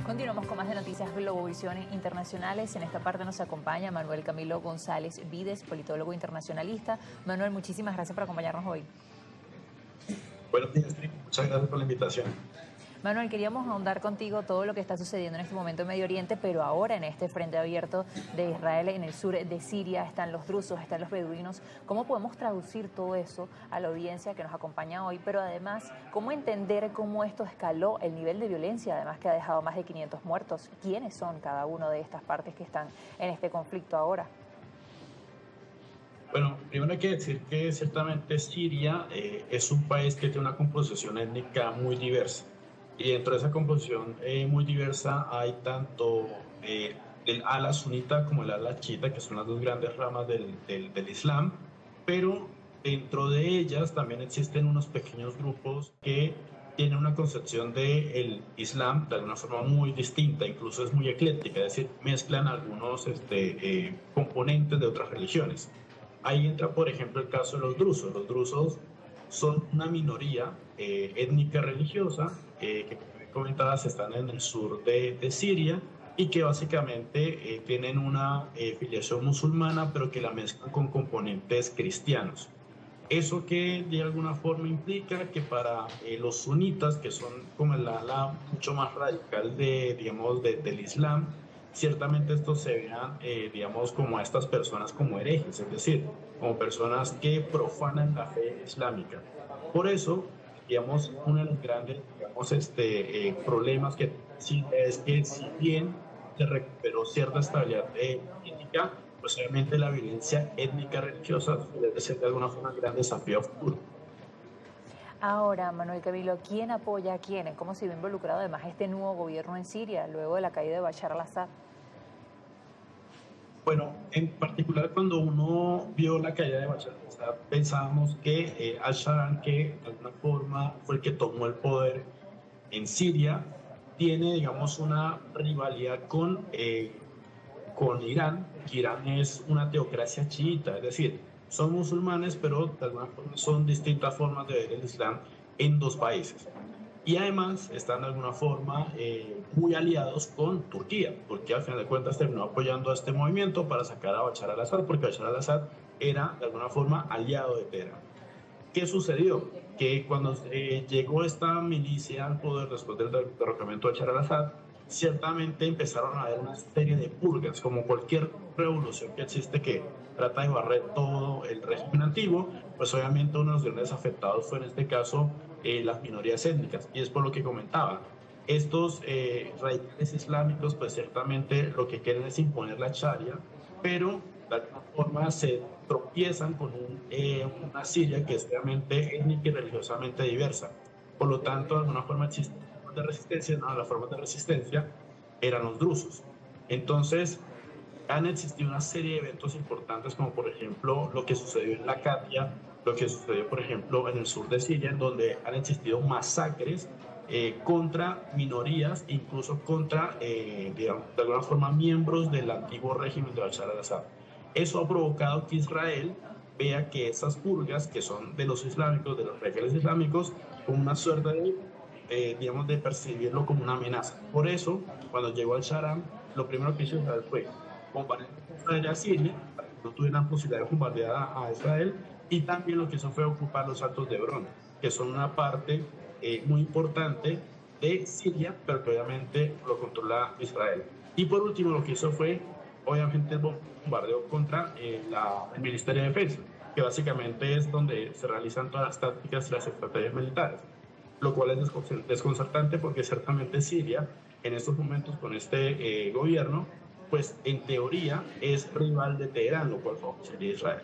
Continuamos con más de Noticias Globovisión Internacionales. En esta parte nos acompaña Manuel Camilo González Vides, politólogo internacionalista. Manuel, muchísimas gracias por acompañarnos hoy. Buenos días, muchas gracias por la invitación. Manuel, queríamos ahondar contigo todo lo que está sucediendo en este momento en Medio Oriente, pero ahora en este frente abierto de Israel, en el sur de Siria, están los drusos, están los beduinos. ¿Cómo podemos traducir todo eso a la audiencia que nos acompaña hoy? Pero además, ¿cómo entender cómo esto escaló el nivel de violencia, además que ha dejado más de 500 muertos? ¿Quiénes son cada una de estas partes que están en este conflicto ahora? Bueno, primero hay que decir que ciertamente Siria es un país que tiene una composición étnica muy diversa. Y dentro de esa composición muy diversa hay tanto el ala sunita como el ala chiita, que son las dos grandes ramas del Islam, pero dentro de ellas también existen unos pequeños grupos que tienen una concepción del Islam de alguna forma muy distinta, incluso es muy ecléctica, es decir, mezclan algunos componentes de otras religiones. Ahí entra, por ejemplo, el caso de los drusos. Los drusos son una minoría étnica religiosa que, como comentadas, están en el sur de Siria y que básicamente tienen una filiación musulmana, pero que la mezclan con componentes cristianos. Eso que de alguna forma implica que para los sunitas, que son como el ala mucho más radical del Islam, ciertamente estos se vean, digamos, como a estas personas como herejes, es decir, como personas que profanan la fe islámica. Por eso, digamos, uno de los grandes, digamos, problemas que sí es que si bien se recuperó cierta estabilidad étnica, pues obviamente la violencia étnica religiosa debe ser de alguna forma un gran desafío futuro. Ahora, Manuel Camilo, ¿quién apoya a quién? ¿Cómo se ve involucrado además este nuevo gobierno en Siria luego de la caída de Bashar al-Assad? Bueno, en particular cuando uno vio la caída de Bashar al-Assad, pensábamos que al-Sharaa, que de alguna forma fue el que tomó el poder en Siria, tiene, digamos, una rivalidad con Irán, que Irán es una teocracia chiita, es decir, son musulmanes, pero de alguna forma son distintas formas de ver el Islam en dos países. Y además están de alguna forma muy aliados con Turquía, porque al final de cuentas terminó apoyando a este movimiento para sacar a Bashar al-Assad, porque Bashar al-Assad era de alguna forma aliado de Teherán. ¿Qué sucedió? Que cuando llegó esta milicia al poder después del derrocamiento de Bashar al-Assad, ciertamente empezaron a haber una serie de purgas, como cualquier revolución que existe que trata de barrer todo el régimen antiguo, pues obviamente uno de los grandes afectados fue en este caso las minorías étnicas, y es por lo que comentaba. Estos radicales islámicos, pues ciertamente lo que quieren es imponer la Sharia, pero de alguna forma se tropiezan con una Siria que es realmente étnica y religiosamente diversa. Por lo tanto, de alguna forma existen formas de resistencia, no, las formas de resistencia eran los drusos. Entonces, han existido una serie de eventos importantes, como por ejemplo lo que sucedió en Latakia, lo que sucedió, por ejemplo, en el sur de Siria, en donde han existido masacres contra minorías, incluso contra, digamos, de alguna forma, miembros del antiguo régimen de Bashar al-Assad. Eso ha provocado que Israel vea que esas purgas, que son de los islámicos, de los radicales islámicos, como una suerte de, digamos, de percibirlo como una amenaza. Por eso, cuando llegó al Sharam, lo primero que hizo Israel fue bombardear a Siria, para que no tuvieran posibilidad de bombardear a Israel, y también lo que hizo fue ocupar los Altos de Hebrón, que son una parte muy importante de Siria, pero que obviamente lo controla Israel. Y por último, lo que hizo fue, obviamente, el bombardeo contra el Ministerio de Defensa, que básicamente es donde se realizan todas las tácticas y las estrategias militares, lo cual es desconcertante porque ciertamente Siria, en estos momentos con este gobierno, pues en teoría es rival de Teherán, lo cual favorecería a Israel.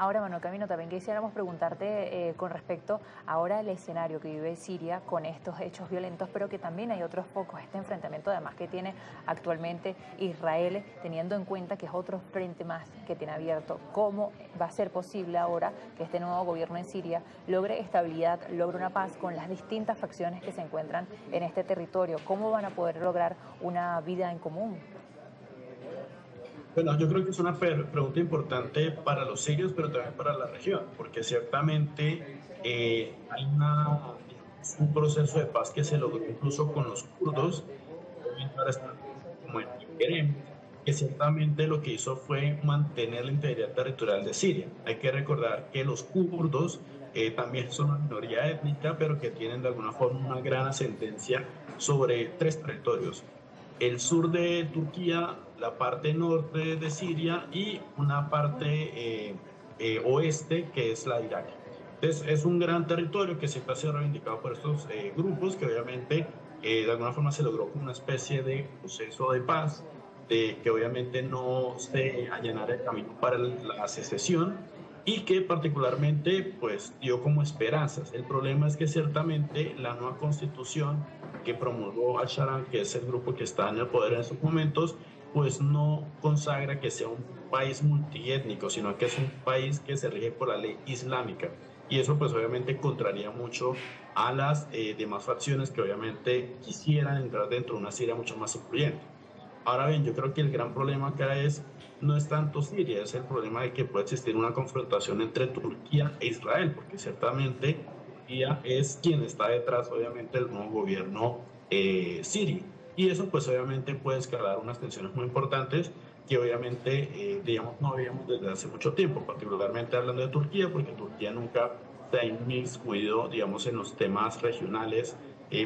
Ahora, Manuel Camilo, también quisiéramos preguntarte con respecto ahora al escenario que vive Siria con estos hechos violentos, pero que también hay otros focos, este enfrentamiento además que tiene actualmente Israel, teniendo en cuenta que es otro frente más que tiene abierto. ¿Cómo va a ser posible ahora que este nuevo gobierno en Siria logre estabilidad, logre una paz con las distintas facciones que se encuentran en este territorio? ¿Cómo van a poder lograr una vida en común? Bueno, yo creo que es una pregunta importante para los sirios, pero también para la región, porque ciertamente hay una Es un proceso de paz que se logró incluso con los kurdos, ahora están como en queremos, que ciertamente lo que hizo fue mantener la integridad territorial de Siria. Hay que recordar que los kurdos también son una minoría étnica, pero que tienen de alguna forma una gran ascendencia sobre tres territorios: el sur de Turquía, la parte norte de Siria y una parte oeste que es la de Irak. Entonces es un gran territorio que siempre ha sido reivindicado por estos grupos, que obviamente de alguna forma se logró como una especie de proceso de paz, de que obviamente no se allanara el camino para la secesión y que particularmente pues dio como esperanzas. El problema es que ciertamente la nueva constitución que promulgó Al-Sharaa, que es el grupo que está en el poder en estos momentos, pues no consagra que sea un país multiétnico, sino que es un país que se rige por la ley islámica. Y eso pues obviamente contraría mucho a las demás facciones que obviamente quisieran entrar dentro de una Siria mucho más incluyente. Ahora bien, yo creo que el gran problema acá no es tanto Siria, es el problema de que puede existir una confrontación entre Turquía e Israel, porque ciertamente Turquía es quien está detrás, obviamente, del nuevo gobierno sirio. Y eso, pues, obviamente puede escalar unas tensiones muy importantes que, obviamente, digamos, no habíamos desde hace mucho tiempo, particularmente hablando de Turquía, porque Turquía nunca se ha inmiscuido, digamos, en los temas regionales,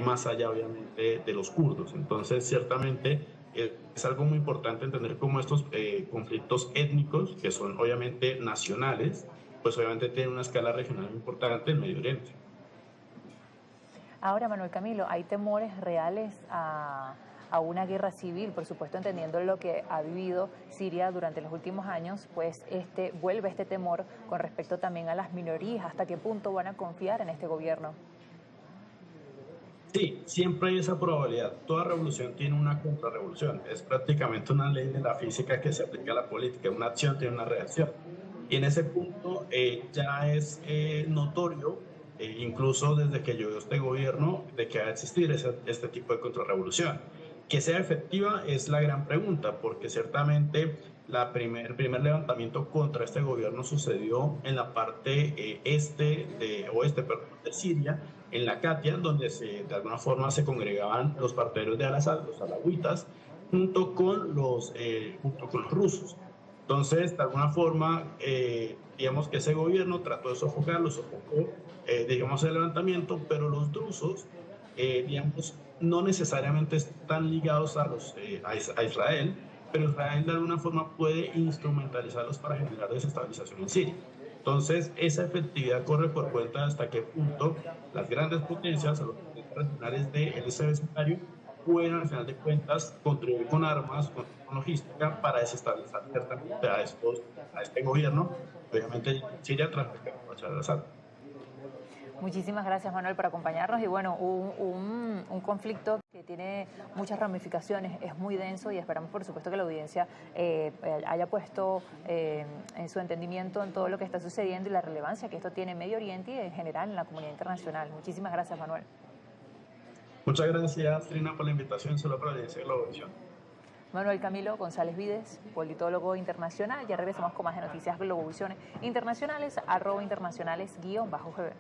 más allá, obviamente, de los kurdos. Entonces, ciertamente es algo muy importante entender cómo estos conflictos étnicos, que son obviamente nacionales, pues obviamente tienen una escala regional muy importante en Medio Oriente. Ahora, Manuel Camilo, ¿hay temores reales a una guerra civil? Por supuesto, entendiendo lo que ha vivido Siria durante los últimos años, pues vuelve este temor con respecto también a las minorías. ¿Hasta qué punto van a confiar en este gobierno? Sí, siempre hay esa probabilidad. Toda revolución tiene una contrarrevolución. Es prácticamente una ley de la física que se aplica a la política. Una acción tiene una reacción. Y en ese punto ya es notorio, incluso desde que llegó este gobierno, de que va a existir este tipo de contrarrevolución. Que sea efectiva es la gran pregunta, porque ciertamente el primer levantamiento contra este gobierno sucedió en la parte oeste, perdón, de Siria, en la Katia, donde de alguna forma se congregaban los partidarios de Al-Assad, los alawitas, junto con los rusos. Entonces, de alguna forma, digamos que ese gobierno trató de sofocó, digamos, el levantamiento, pero los drusos, digamos, no necesariamente están ligados a Israel, pero Israel de alguna forma puede instrumentalizarlos para generar desestabilización en Siria. Entonces, esa efectividad corre por cuenta de hasta qué punto las grandes potencias o los potencias regionales de ese vecindario pueden, al final de cuentas, contribuir con armas, con logística para desestabilizar ciertamente a este gobierno, obviamente Siria tras Bashar al-Assad. Muchísimas gracias, Manuel, por acompañarnos. Y bueno, un conflicto que tiene muchas ramificaciones, es muy denso y esperamos, por supuesto, que la audiencia haya puesto en su entendimiento en todo lo que está sucediendo y la relevancia que esto tiene en Medio Oriente y en general en la comunidad internacional. Muchísimas gracias, Manuel. Muchas gracias, Trina, por la invitación. Solo para la audiencia de Globovisión. Manuel Camilo González Vides, politólogo internacional. Ya regresamos con más de noticias Globovisión internacionales, @internacionales_GB.